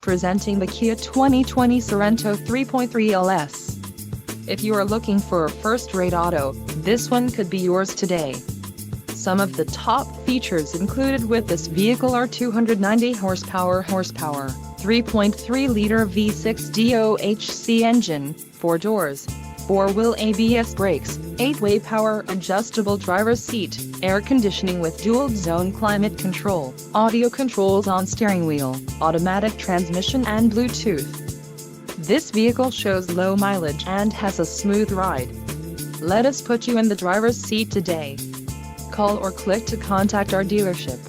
Presenting the Kia 2020 Sorento 3.3 LS. If you are looking for a first-rate auto, this one could be yours today. Some of the top features included with this vehicle are 290 horsepower, 3.3-liter V6 DOHC engine, 4 doors, 4-wheel ABS brakes, 8-way power adjustable driver's seat, air conditioning with dual-zone climate control, audio controls on steering wheel, automatic transmission and Bluetooth. This vehicle shows low mileage and has a smooth ride. Let us put you in the driver's seat today. Call or click to contact our dealership.